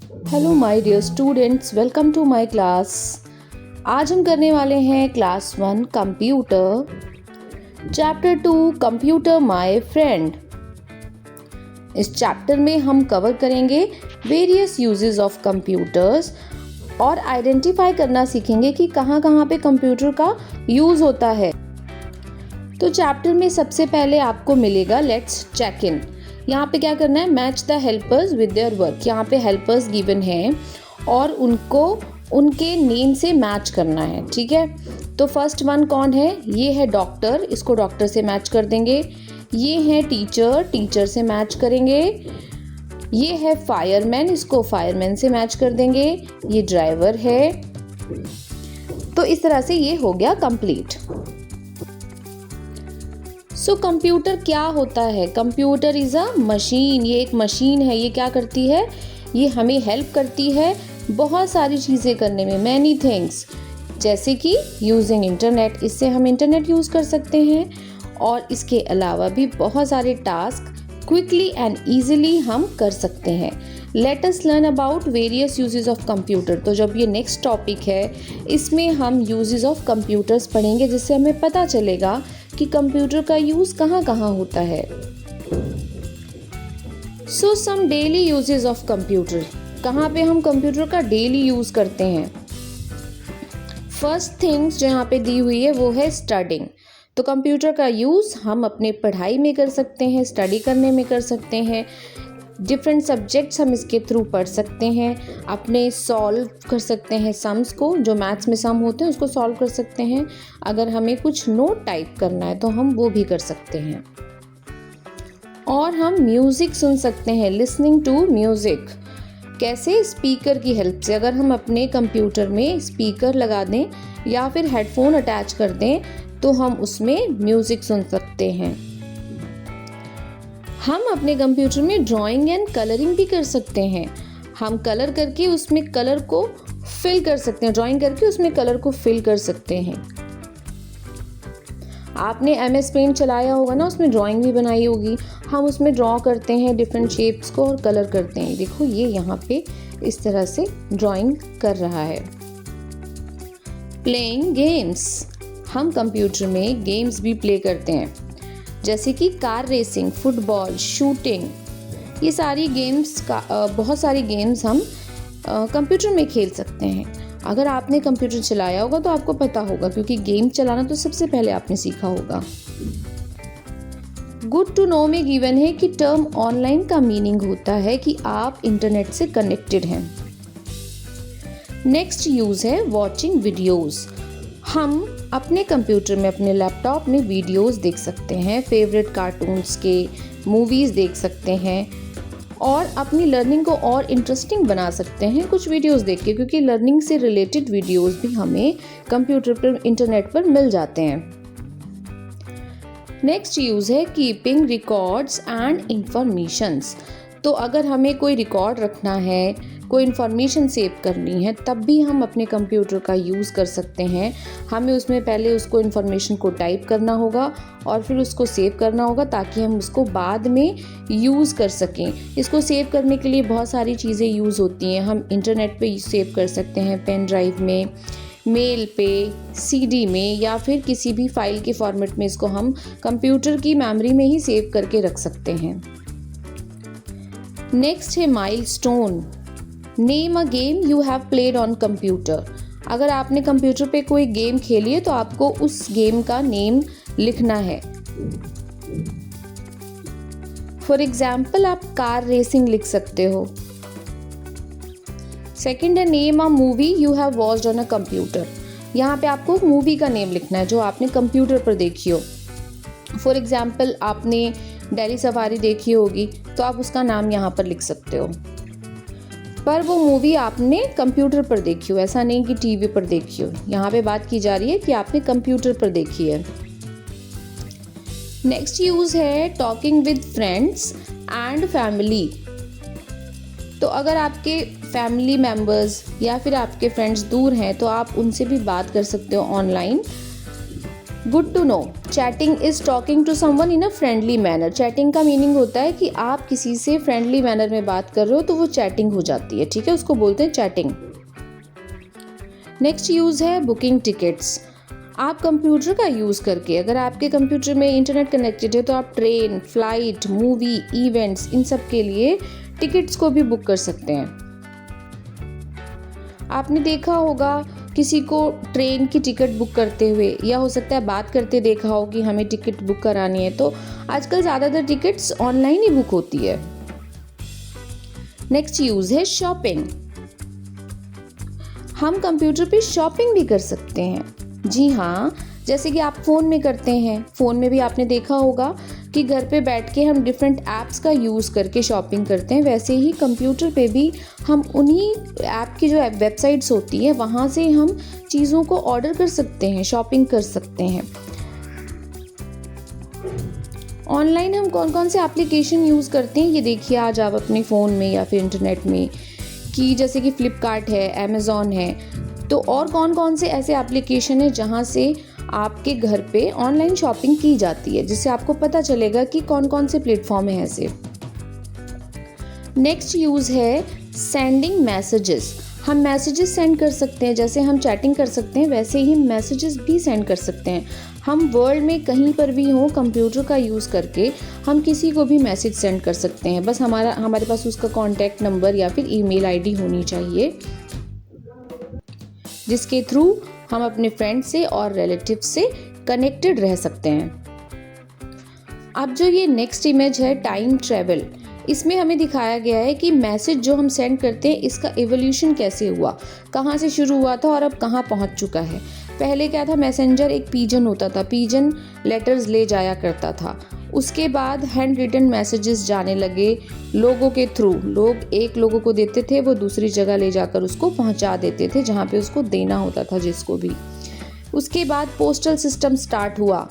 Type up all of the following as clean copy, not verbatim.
Hello my dear students, welcome to my class. आज हम करने वाले हैं class 1 computer, chapter 2 computer my friend. इस चैप्टर में हम कवर करेंगे वेरियस यूजेस ऑफ कंप्यूटर्स और आइडेंटिफाई करना सीखेंगे कि कहाँ कहाँ पे कंप्यूटर का यूज़ होता है। तो चैप्टर में सबसे पहले आपको मिलेगा लेट्स चेक इन। यहाँ पे क्या करना है, match the helpers with their work. यहाँ पे हेल्पर्स गिवन हैं और उनको उनके नेम से मैच करना है, ठीक है। तो फर्स्ट वन कौन है, ये है डॉक्टर, इसको डॉक्टर से मैच कर देंगे। ये है टीचर, टीचर से मैच करेंगे। ये है फायरमैन, इसको फायरमैन से मैच कर देंगे। ये ड्राइवर है। तो इस तरह से ये हो गया कंप्लीट। सो कंप्यूटर क्या होता है? Computer is a machine. ये एक मशीन है। ये क्या करती है? ये हमें हेल्प करती है बहुत सारी चीज़ें करने में, मैनी थिंग्स, जैसे कि यूजिंग इंटरनेट। इससे हम इंटरनेट यूज़ कर सकते हैं और इसके अलावा भी बहुत सारे टास्क क्विकली एंड ईजिली हम कर सकते हैं। Let us learn about various uses of computer. तो जब ये नेक्स्ट टॉपिक है, इसमें हम यूजेस ऑफ कंप्यूटर्स पढ़ेंगे, जिससे हमें पता चलेगा कि कंप्यूटर का यूज़ कहाँ कहाँ होता है। सो सम डेली यूजेस ऑफ कंप्यूटर। कहाँ पे हम कंप्यूटर का डेली यूज़ करते हैं? फर्स्ट थिंग्स जो यहाँ पे दी हुई है वो है स्टडिंग। तो कंप्यूटर का यूज़ हम अपने पढ़ाई में कर सकते हैं, स्टडी करने में कर सकते हैं। डिफरेंट सब्जेक्ट्स हम इसके थ्रू पढ़ सकते हैं, अपने सॉल्व कर सकते हैं सम्स को, जो मैथ्स में सम होते हैं उसको सॉल्व कर सकते हैं। अगर हमें कुछ नोट टाइप करना है तो हम वो भी कर सकते हैं। और हम म्यूज़िक सुन सकते हैं, लिसनिंग टू म्यूज़िक। कैसे? स्पीकर की हेल्प से। अगर हम अपने कंप्यूटर में स्पीकर लगा दें या फिर हेडफोन अटैच कर दें तो हम उसमें म्यूज़िक सुन सकते हैं। हम अपने कंप्यूटर में ड्राइंग एंड कलरिंग भी कर सकते हैं। हम कलर करके उसमें कलर को फिल कर सकते हैं, ड्राइंग करके उसमें कलर को फिल कर सकते हैं। आपने MS पेंट चलाया होगा ना, उसमें ड्राइंग भी बनाई होगी। हम उसमें ड्रॉ करते हैं डिफरेंट शेप्स को और कलर करते हैं। देखो ये यहाँ पे इस तरह से ड्राइंग कर रहा है। Playing games. हम कंप्यूटर में गेम्स भी प्ले करते हैं, जैसे कि कार रेसिंग, फुटबॉल, शूटिंग। ये सारी गेम्स बहुत सारी गेम्स हम कंप्यूटर में खेल सकते हैं। अगर आपने कंप्यूटर चलाया होगा तो आपको पता होगा, क्योंकि गेम चलाना तो सबसे पहले आपने सीखा होगा। गुड टू नो में गिवन है कि टर्म ऑनलाइन का मीनिंग होता है कि आप इंटरनेट से कनेक्टेड हैं। नेक्स्ट यूज़ है वॉचिंग वीडियोज़। हम अपने कंप्यूटर में, अपने लैपटॉप में वीडियोस देख सकते हैं, फेवरेट कार्टून्स के, मूवीज़ देख सकते हैं और अपनी लर्निंग को और इंटरेस्टिंग बना सकते हैं कुछ वीडियोस देख के, क्योंकि लर्निंग से रिलेटेड वीडियोस भी हमें कंप्यूटर पर, इंटरनेट पर मिल जाते हैं। नेक्स्ट यूज़ है कीपिंग रिकॉर्ड्स एंड इंफॉर्मेशंस। तो अगर हमें कोई रिकॉर्ड रखना है, कोई इन्फॉर्मेशन सेव करनी है, तब भी हम अपने कंप्यूटर का यूज़ कर सकते हैं। हमें उसमें पहले उसको इन्फॉर्मेशन को टाइप करना होगा और फिर उसको सेव करना होगा, ताकि हम उसको बाद में यूज़ कर सकें। इसको सेव करने के लिए बहुत सारी चीज़ें यूज़ होती हैं। हम इंटरनेट पे सेव कर सकते हैं, पेन ड्राइव में, मेल पे, CD में, या फिर किसी भी फाइल के फॉर्मेट में इसको हम कंप्यूटर की मेमोरी में ही सेव करके रख सकते हैं। नेक्स्ट है milestone. Name a game you have played on computer. अगर आपने कंप्यूटर पे कोई गेम खेली है तो आपको उस गेम का नेम लिखना है। फॉर एग्जाम्पल आप कार रेसिंग लिख सकते हो। सेकेंड है name a movie you have watched on a computer. यहाँ पे आपको मूवी का नेम लिखना है जो आपने कंप्यूटर पर देखी हो। फॉर एग्जाम्पल आपने दिल्ली सफारी देखी होगी तो आप उसका नाम यहाँ पर लिख सकते हो, पर वो मूवी आपने कंप्यूटर पर देखी हो, ऐसा नहीं कि टीवी पर देखी हो। यहाँ पे बात की जा रही है कि आपने कंप्यूटर पर देखी है। नेक्स्ट यूज़ है talking with friends and family. तो अगर आपके फैमिली मेम्बर्स या फिर आपके फ्रेंड्स दूर हैं तो आप उनसे भी बात कर सकते हो online. Good to know, chatting is talking to someone in a friendly manner. Chatting का मीनिंग होता है कि आप किसी से फ्रेंडली मैनर में बात कर रहे हो तो वो चैटिंग हो जाती है, ठीक है, उसको बोलते हैं चैटिंग। नेक्स्ट यूज है बुकिंग टिकट्स। आप कंप्यूटर का यूज़ करके, अगर आपके कंप्यूटर में इंटरनेट कनेक्टेड है तो आप ट्रेन, फ्लाइट, मूवी, इवेंट्स, इन सब के लिए टिकट्स को भी बुक कर सकते हैं। आपने देखा होगा किसी को ट्रेन की टिकट बुक करते हुए, या हो सकता है बात करते देखा हो कि हमें टिकट बुक करानी है, तो आजकल ज़्यादातर टिकट्स ऑनलाइन ही बुक होती है। नेक्स्ट यूज़ है शॉपिंग। हम कंप्यूटर पे शॉपिंग भी कर सकते हैं। जी हाँ, जैसे कि आप फ़ोन में करते हैं, फ़ोन में भी आपने देखा होगा कि घर पे बैठ के हम डिफरेंट ऐप्स का यूज़ करके शॉपिंग करते हैं, वैसे ही कंप्यूटर पे भी हम उन्हीं ऐप की जो वेबसाइट्स होती है वहाँ से हम चीज़ों को ऑर्डर कर सकते हैं, शॉपिंग कर सकते हैं। ऑनलाइन हम कौन कौन से एप्लीकेशन यूज़ करते हैं ये देखिए आज आप अपने फ़ोन में या फिर इंटरनेट में, कि जैसे कि फ्लिपकार्ट है, अमेज़ॉन है, तो और कौन कौन से ऐसे एप्लीकेशन है जहाँ से आपके घर पे ऑनलाइन शॉपिंग की जाती है, जिससे आपको पता चलेगा कि कौन कौन से प्लेटफॉर्म है ऐसे। नेक्स्ट यूज़ है सेंडिंग मैसेजेस। हम मैसेजेस सेंड कर सकते हैं, जैसे हम चैटिंग कर सकते हैं वैसे ही मैसेजेस भी सेंड कर सकते हैं। हम वर्ल्ड में कहीं पर भी हों, कंप्यूटर का यूज़ करके हम किसी को भी मैसेज सेंड कर सकते हैं। बस हमारे पास उसका कॉन्टैक्ट नंबर या फिर ईमेल आईडी होनी चाहिए, जिसके थ्रू हम अपने फ्रेंड से और रिलेटिव से कनेक्टेड रह सकते हैं। अब जो ये नेक्स्ट इमेज है टाइम ट्रैवल, इसमें हमें दिखाया गया है कि मैसेज जो हम सेंड करते हैं इसका एवोल्यूशन कैसे हुआ, कहाँ से शुरू हुआ था और अब कहाँ पहुँच चुका है। पहले क्या था, मैसेंजर एक पिजन होता था, पिजन लेटर्स ले जाया करता था। उसके बाद हैंड रिटन मैसेजेस जाने लगे लोगों के थ्रू, लोग एक लोगों को देते थे, वो दूसरी जगह ले जाकर उसको पहुंचा देते थे जहां पे उसको देना होता था जिसको भी। उसके बाद पोस्टल सिस्टम स्टार्ट हुआ,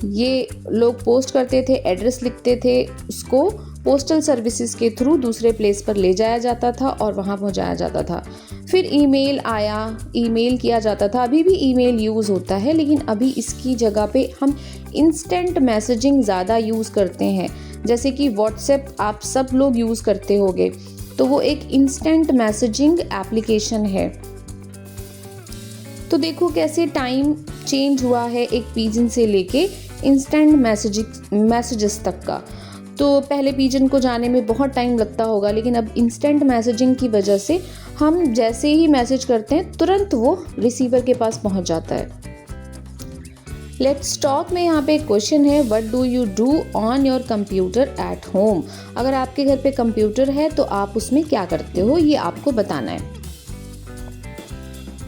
ये लोग पोस्ट करते थे, एड्रेस लिखते थे, उसको पोस्टल सर्विसेज के थ्रू दूसरे प्लेस पर ले जाया जाता था और वहाँ पहुँचाया जाता था। फिर ईमेल आया, ईमेल किया जाता था, अभी भी ईमेल यूज़ होता है, लेकिन अभी इसकी जगह पे हम इंस्टेंट मैसेजिंग ज़्यादा यूज़ करते हैं। जैसे कि व्हाट्सएप आप सब लोग यूज़ करते होंगे, तो वो एक इंस्टेंट मैसेजिंग एप्लीकेशन है। तो देखो कैसे टाइम चेंज हुआ है एक पिजन से लेके इंस्टेंट मैसेजेस तक का। तो पहले पिजन को जाने में बहुत टाइम लगता होगा, लेकिन अब इंस्टेंट मैसेजिंग की वजह से हम जैसे ही मैसेज करते हैं तुरंत वो रिसीवर के पास पहुंच जाता है। लेट्स टॉक में यहाँ पे एक क्वेश्चन है, what do you do on your computer at home. अगर आपके घर पे कंप्यूटर है तो आप उसमें क्या करते हो, ये आपको बताना है।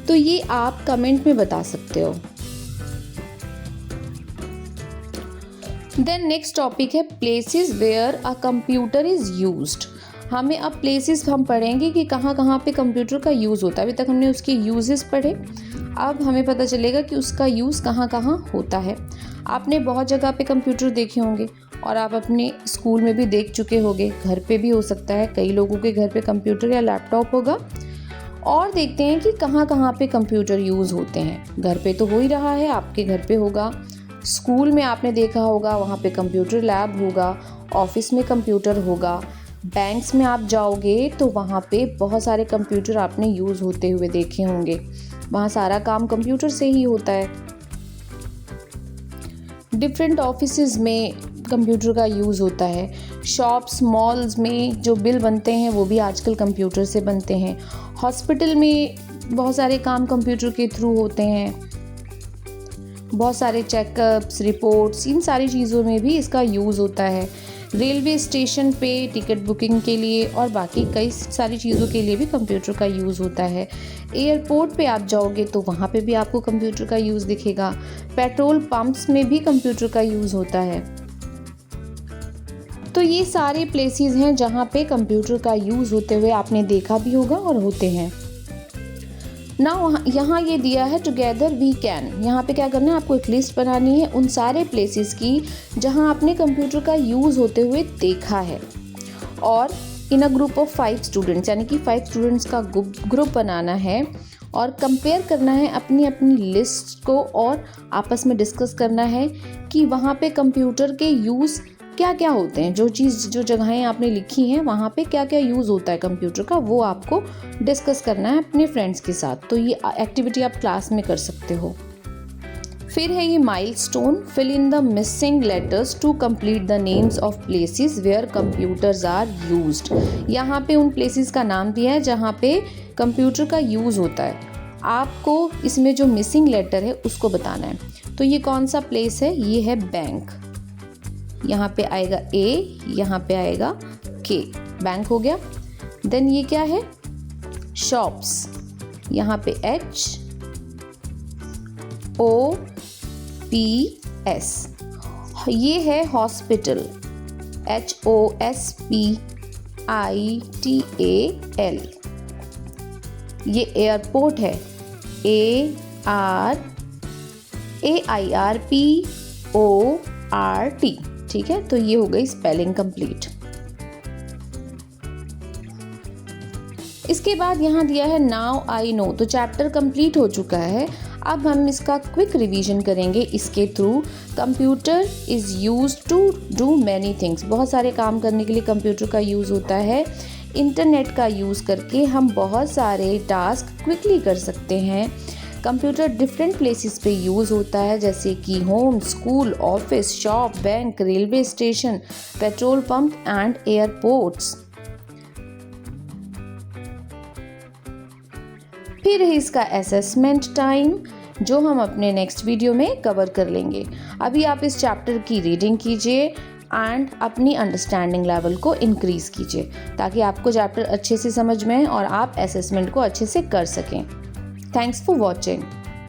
तो ये आप कमेंट में बता सकते हो। देन नेक्स्ट टॉपिक है places where a computer is used. हमें अब प्लेसेस हम पढ़ेंगे कि कहाँ कहाँ पे कंप्यूटर का यूज़ होता है। अभी तक हमने उसके यूजेस पढ़े, अब हमें पता चलेगा कि उसका यूज़ कहाँ कहाँ होता है। आपने बहुत जगह पे कंप्यूटर देखे होंगे और आप अपने स्कूल में भी देख चुके होंगे, घर पे भी हो सकता है, कई लोगों के घर पे कंप्यूटर या लैपटॉप होगा। और देखते हैं कि कहाँ कहाँ पे कंप्यूटर यूज़ होते हैं। घर पे तो हो ही रहा है, आपके घर पे होगा, स्कूल में आपने देखा होगा, वहाँ पे कंप्यूटर लैब होगा, ऑफिस में कंप्यूटर होगा, बैंक्स में आप जाओगे तो वहाँ पे बहुत सारे कंप्यूटर आपने यूज़ होते हुए देखे होंगे, वहाँ सारा काम कंप्यूटर से ही होता है। डिफरेंट ऑफिसेज में कंप्यूटर का यूज़ होता है, शॉप्स, मॉल्स में जो बिल बनते हैं वो भी आजकल कंप्यूटर से बनते हैं, हॉस्पिटल में बहुत सारे काम कंप्यूटर के थ्रू होते हैं, बहुत सारे चेकअप्स, रिपोर्ट्स, इन सारी चीज़ों में भी इसका यूज़ होता है। रेलवे स्टेशन पे टिकट बुकिंग के लिए और बाकी कई सारी चीज़ों के लिए भी कंप्यूटर का यूज़ होता है। एयरपोर्ट पे आप जाओगे तो वहाँ पे भी आपको कंप्यूटर का यूज़ दिखेगा। पेट्रोल पंप्स में भी कंप्यूटर का यूज़ होता है। तो ये सारे प्लेसेस हैं जहाँ पे कंप्यूटर का यूज़ होते हुए आपने देखा भी होगा और होते हैं। ना यहाँ ये दिया है टुगेदर वी कैन। यहाँ पे क्या करना है, आपको एक लिस्ट बनानी है उन सारे प्लेसेस की जहाँ आपने कंप्यूटर का यूज़ होते हुए देखा है, और इन अ ग्रुप ऑफ 5 स्टूडेंट्स, यानी कि 5 स्टूडेंट्स का ग्रुप बनाना है और कंपेयर करना है अपनी अपनी लिस्ट को और आपस में डिस्कस करना है कि वहाँ पे कंप्यूटर के यूज़ क्या क्या होते हैं, जो जगहें आपने लिखी हैं वहाँ पे क्या क्या यूज़ होता है कंप्यूटर का, वो आपको डिस्कस करना है अपने फ्रेंड्स के साथ। तो ये एक्टिविटी आप क्लास में कर सकते हो। फिर है ये milestone, fill in the missing letters to complete the names of places where computers are used. यहाँ पे उन प्लेसेस का नाम दिया है जहाँ पे कंप्यूटर का यूज़ होता है। आपको इसमें जो मिसिंग लेटर है उसको बताना है। तो ये कौन सा प्लेस है? ये है बैंक। यहाँ पे आएगा ए, यहाँ पे आएगा के, बैंक हो गया। देन ये क्या है? शॉप्स, यहाँ पे एच ओ पी एस। ये है हॉस्पिटल, HOSPITAL। ये एयरपोर्ट है, AIRPORT। ठीक है, तो ये हो गई स्पेलिंग कंप्लीट। इसके बाद यहाँ दिया है नाउ आई नो, तो चैप्टर कंप्लीट हो चुका है। अब हम इसका क्विक रिवीजन करेंगे इसके थ्रू। Computer is used to do many things, बहुत सारे काम करने के लिए कंप्यूटर का यूज़ होता है। इंटरनेट का यूज़ करके हम बहुत सारे टास्क क्विकली कर सकते हैं। कंप्यूटर डिफरेंट प्लेसेस पे यूज़ होता है, जैसे कि home, school, office, shop, bank, railway station, petrol pump and airports. फिर है इसका असेसमेंट टाइम, जो हम अपने नेक्स्ट वीडियो में कवर कर लेंगे। अभी आप इस चैप्टर की रीडिंग कीजिए एंड अपनी अंडरस्टैंडिंग लेवल को इंक्रीज़ कीजिए, ताकि आपको चैप्टर अच्छे से समझ में आए और आप असेसमेंट को अच्छे से कर सकें। Thanks for watching.